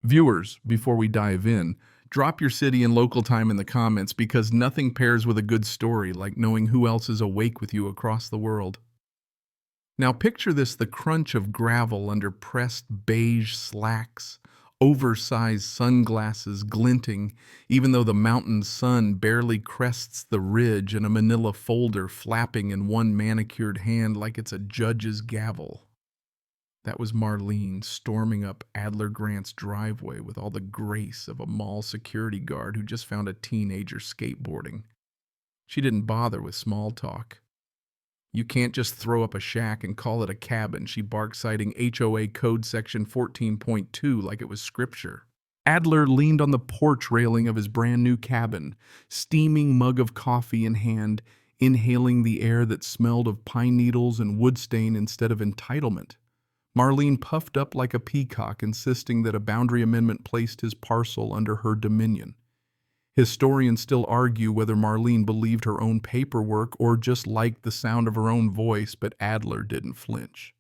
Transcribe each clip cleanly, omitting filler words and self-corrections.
Viewers, before we dive in, drop your city and local time in the comments because nothing pairs with a good story like knowing who else is awake with you across the world. Now picture this: the crunch of gravel under pressed beige slacks, oversized sunglasses glinting, even though the mountain sun barely crests the ridge, and a manila folder flapping in one manicured hand like it's a judge's gavel. That was Marlene storming up Adler Grant's driveway with all the grace of a mall security guard who just found a teenager skateboarding. She didn't bother with small talk. "You can't just throw up a shack and call it a cabin," she barked, citing HOA Code Section 14.2 like it was scripture. Adler leaned on the porch railing of his brand new cabin, steaming mug of coffee in hand, inhaling the air that smelled of pine needles and wood stain instead of entitlement. Marlene puffed up like a peacock, insisting that a boundary amendment placed his parcel under her dominion. Historians still argue whether Marlene believed her own paperwork or just liked the sound of her own voice, but Adler didn't flinch.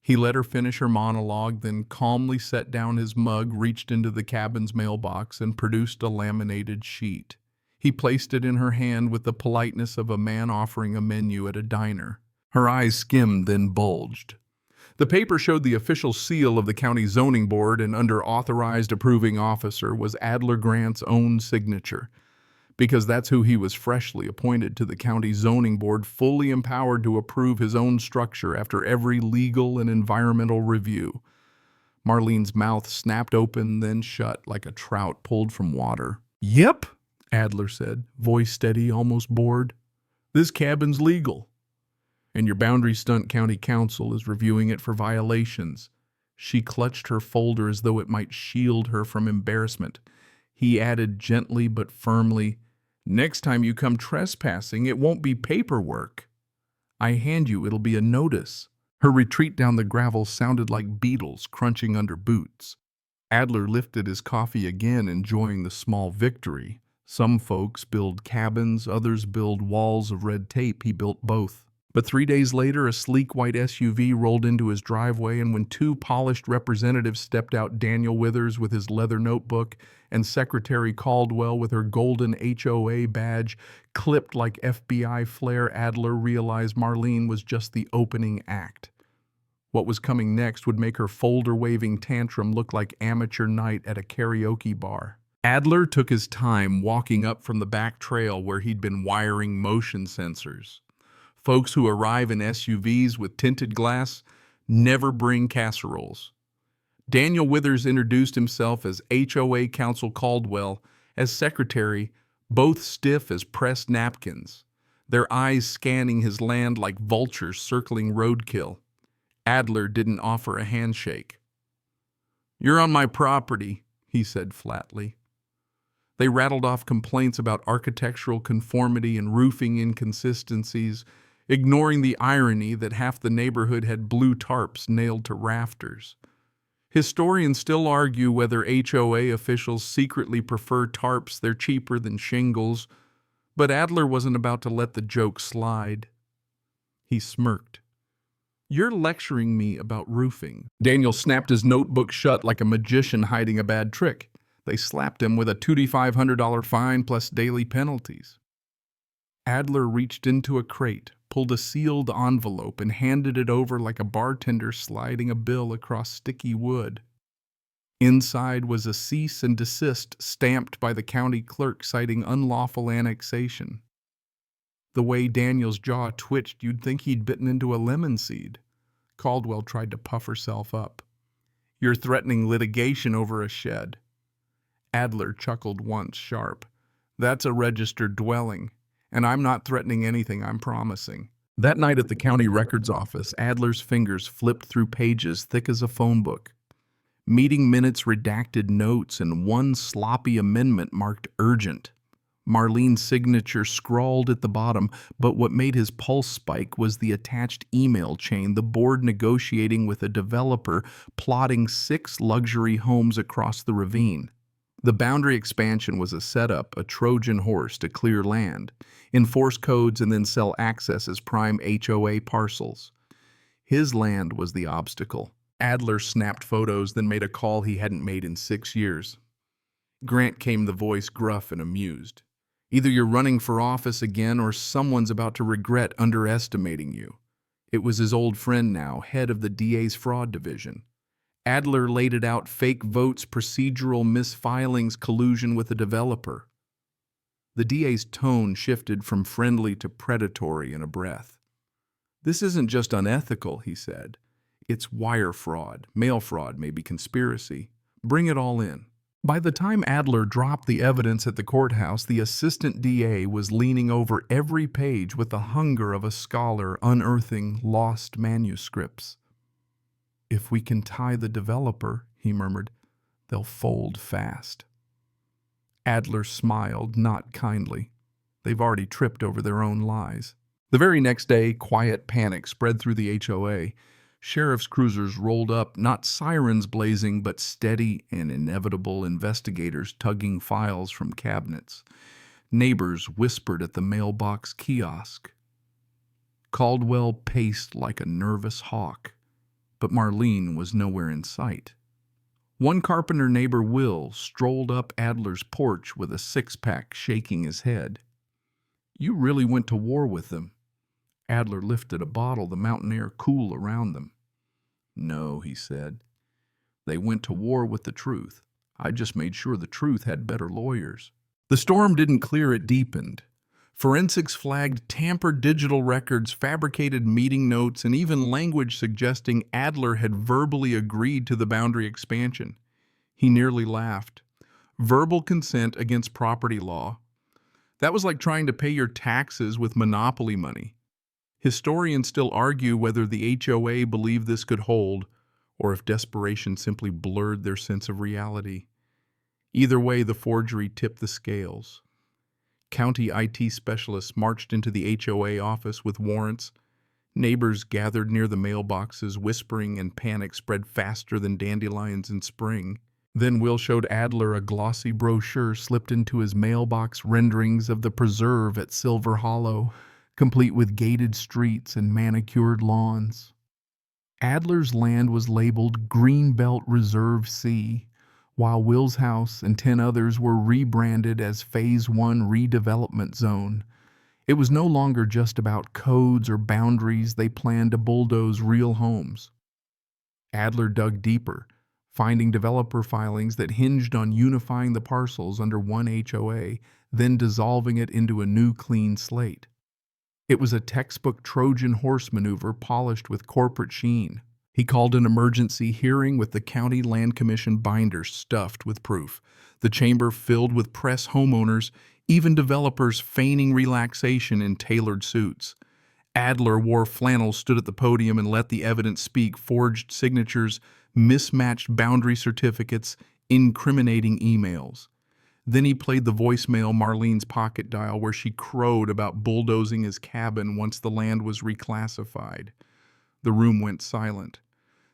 He let her finish her monologue, then calmly set down his mug, reached into the cabin's mailbox, and produced a laminated sheet. He placed it in her hand with the politeness of a man offering a menu at a diner. Her eyes skimmed, then bulged. The paper showed the official seal of the county zoning board, and under authorized approving officer was Adler Grant's own signature, because that's who he was, freshly appointed to the county zoning board, fully empowered to approve his own structure after every legal and environmental review. Marlene's mouth snapped open, then shut like a trout pulled from water. "Yep," Adler said, voice steady, almost bored. "This cabin's legal. And your Boundary Stunt County Council is reviewing it for violations." She clutched her folder as though it might shield her from embarrassment. He added gently but firmly, "Next time you come trespassing, it won't be paperwork. I hand you, it'll be a notice." Her retreat down the gravel sounded like beetles crunching under boots. Adler lifted his coffee again, enjoying the small victory. Some folks build cabins, others build walls of red tape. He built both. But 3 days later, a sleek white SUV rolled into his driveway, and when two polished representatives stepped out, Daniel Withers with his leather notebook and Secretary Caldwell with her golden HOA badge clipped like FBI flair, Adler realized Marlene was just the opening act. What was coming next would make her folder-waving tantrum look like amateur night at a karaoke bar. Adler took his time walking up from the back trail where he'd been wiring motion sensors. Folks who arrive in SUVs with tinted glass never bring casseroles. Daniel Withers introduced himself as HOA Counsel Caldwell, as secretary, both stiff as pressed napkins, their eyes scanning his land like vultures circling roadkill. Adler didn't offer a handshake. "You're on my property," he said flatly. They rattled off complaints about architectural conformity and roofing inconsistencies, ignoring the irony that half the neighborhood had blue tarps nailed to rafters. Historians still argue whether HOA officials secretly prefer tarps. They're cheaper than shingles, but Adler wasn't about to let the joke slide. He smirked. "You're lecturing me about roofing." Daniel snapped his notebook shut like a magician hiding a bad trick. They slapped him with a $2,500 fine plus daily penalties. Adler reached into a crate, pulled a sealed envelope, and handed it over like a bartender sliding a bill across sticky wood. Inside was a cease and desist stamped by the county clerk citing unlawful annexation. The way Daniel's jaw twitched, you'd think he'd bitten into a lemon seed. Caldwell tried to puff herself up. "You're threatening litigation over a shed." Adler chuckled once, sharp. "That's a registered dwelling. And I'm not threatening anything, I'm promising." That night at the county records office, Adler's fingers flipped through pages thick as a phone book. Meeting minutes, redacted notes, and one sloppy amendment marked urgent. Marlene's signature scrawled at the bottom, but what made his pulse spike was the attached email chain, the board negotiating with a developer plotting 6 luxury homes across the ravine. The boundary expansion was a setup, a Trojan horse to clear land, enforce codes, and then sell access as prime HOA parcels. His land was the obstacle. Adler snapped photos, then made a call he hadn't made in 6 years. Grant came the voice, gruff and amused. Either you're running for office again or someone's about to regret underestimating you. It was his old friend now, head of the DA's fraud division. Adler laid it out: fake votes, procedural misfilings, collusion with a developer. The DA's tone shifted from friendly to predatory in a breath. This isn't just unethical, he said. It's wire fraud, mail fraud, maybe conspiracy. Bring it all in. By the time Adler dropped the evidence at the courthouse, the assistant DA was leaning over every page with the hunger of a scholar unearthing lost manuscripts. If we can tie the developer, he murmured, they'll fold fast. Adler smiled, not kindly. They've already tripped over their own lies. The very next day, quiet panic spread through the HOA. Sheriff's cruisers rolled up, not sirens blazing, but steady and inevitable investigators tugging files from cabinets. Neighbors whispered at the mailbox kiosk. Caldwell paced like a nervous hawk, but Marlene was nowhere in sight. One carpenter neighbor, Will, strolled up Adler's porch with a six-pack, shaking his head. You really went to war with them. Adler lifted a bottle, the mountain air cool around them. No, he said. They went to war with the truth. I just made sure the truth had better lawyers. The storm didn't clear, it deepened. Forensics flagged tampered digital records, fabricated meeting notes, and even language suggesting Adler had verbally agreed to the boundary expansion. He nearly laughed. Verbal consent against property law. That was like trying to pay your taxes with monopoly money. Historians still argue whether the HOA believed this could hold, or if desperation simply blurred their sense of reality. Either way, the forgery tipped the scales. County IT specialists marched into the HOA office with warrants. Neighbors gathered near the mailboxes, whispering, and panic spread faster than dandelions in spring. Then Will showed Adler a glossy brochure slipped into his mailbox, renderings of the preserve at Silver Hollow, complete with gated streets and manicured lawns. Adler's land was labeled Greenbelt Reserve C, while Will's house and 10 others were rebranded as Phase 1 Redevelopment Zone. It was no longer just about codes or boundaries. They planned to bulldoze real homes. Adler dug deeper, finding developer filings that hinged on unifying the parcels under one HOA, then dissolving it into a new clean slate. It was a textbook Trojan horse maneuver polished with corporate sheen. He called an emergency hearing with the County Land Commission binder stuffed with proof, the chamber filled with press, homeowners, even developers feigning relaxation in tailored suits. Adler wore flannel, stood at the podium, and let the evidence speak: forged signatures, mismatched boundary certificates, incriminating emails. Then he played the voicemail, Marlene's pocket dial, where she crowed about bulldozing his cabin once the land was reclassified. The room went silent.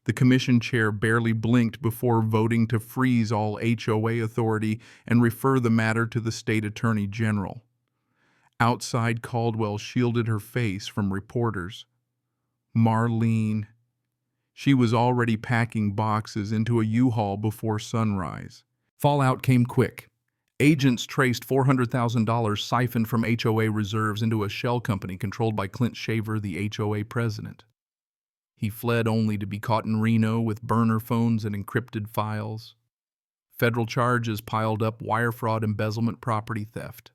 The commission chair barely blinked before voting to freeze all HOA authority and refer the matter to the state attorney general. Outside, Caldwell shielded her face from reporters. Marlene. She was already packing boxes into a U-Haul before sunrise. Fallout came quick. Agents traced $400,000 siphoned from HOA reserves into a shell company controlled by Clint Shaver, the HOA president. He fled only to be caught in Reno with burner phones and encrypted files. Federal charges piled up: wire fraud, embezzlement, property theft.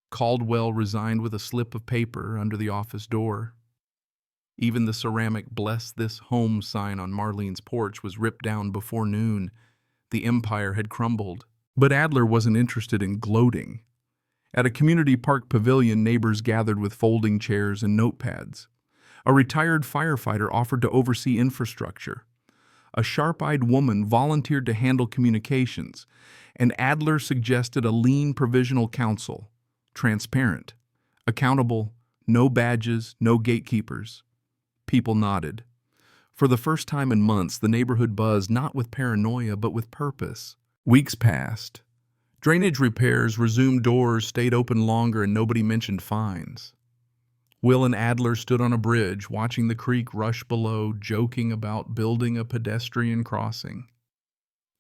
Caldwell resigned with a slip of paper under the office door. Even the ceramic "Bless This Home" sign on Marlene's porch was ripped down before noon. The empire had crumbled. But Adler wasn't interested in gloating. At a community park pavilion, neighbors gathered with folding chairs and notepads. A retired firefighter offered to oversee infrastructure. A sharp-eyed woman volunteered to handle communications, and Adler suggested a lean provisional council, transparent, accountable, no badges, no gatekeepers. People nodded. For the first time in months, the neighborhood buzzed, not with paranoia, but with purpose. Weeks passed. Drainage repairs resumed, doors stayed open longer, and nobody mentioned fines. Will and Adler stood on a bridge, watching the creek rush below, joking about building a pedestrian crossing.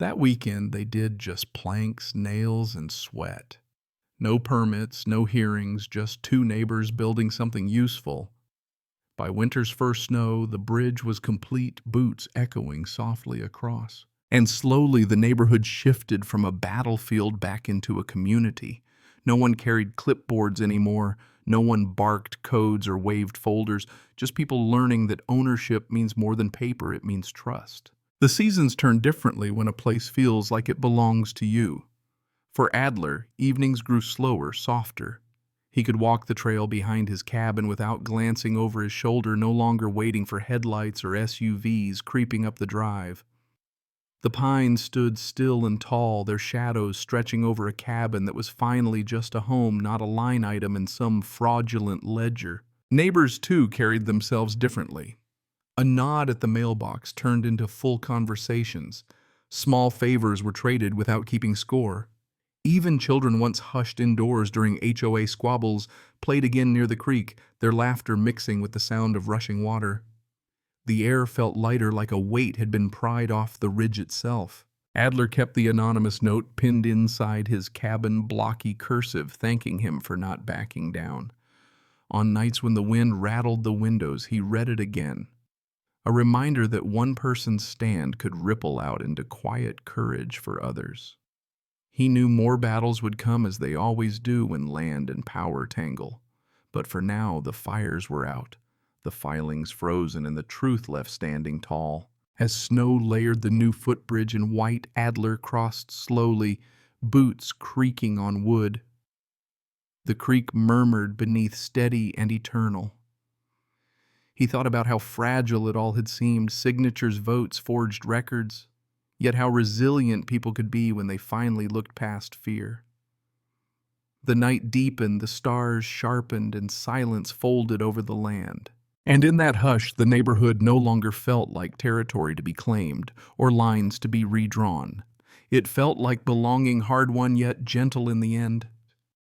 That weekend, they did just planks, nails, and sweat. No permits, no hearings, just two neighbors building something useful. By winter's first snow, the bridge was complete, boots echoing softly across. And slowly the neighborhood shifted from a battlefield back into a community. No one carried clipboards anymore. No one barked codes or waved folders. Just people learning that ownership means more than paper, it means trust. The seasons turn differently when a place feels like it belongs to you. For Adler, evenings grew slower, softer. He could walk the trail behind his cabin without glancing over his shoulder, no longer waiting for headlights or SUVs creeping up the drive. The pines stood still and tall, their shadows stretching over a cabin that was finally just a home, not a line item in some fraudulent ledger. Neighbors, too, carried themselves differently. A nod at the mailbox turned into full conversations. Small favors were traded without keeping score. Even children once hushed indoors during HOA squabbles played again near the creek, their laughter mixing with the sound of rushing water. The air felt lighter, like a weight had been pried off the ridge itself. Adler kept the anonymous note pinned inside his cabin blocky cursive, thanking him for not backing down. On nights when the wind rattled the windows, he read it again. A reminder that one person's stand could ripple out into quiet courage for others. He knew more battles would come, as they always do when land and power tangle. But for now, the fires were out, the filings frozen, and the truth left standing tall. As snow layered the new footbridge in white, Adler crossed slowly, boots creaking on wood. The creek murmured beneath, steady and eternal. He thought about how fragile it all had seemed, signatures, votes, forged records. Yet how resilient people could be when they finally looked past fear. The night deepened, the stars sharpened, and silence folded over the land. And in that hush, the neighborhood no longer felt like territory to be claimed or lines to be redrawn. It felt like belonging, hard-won yet gentle in the end.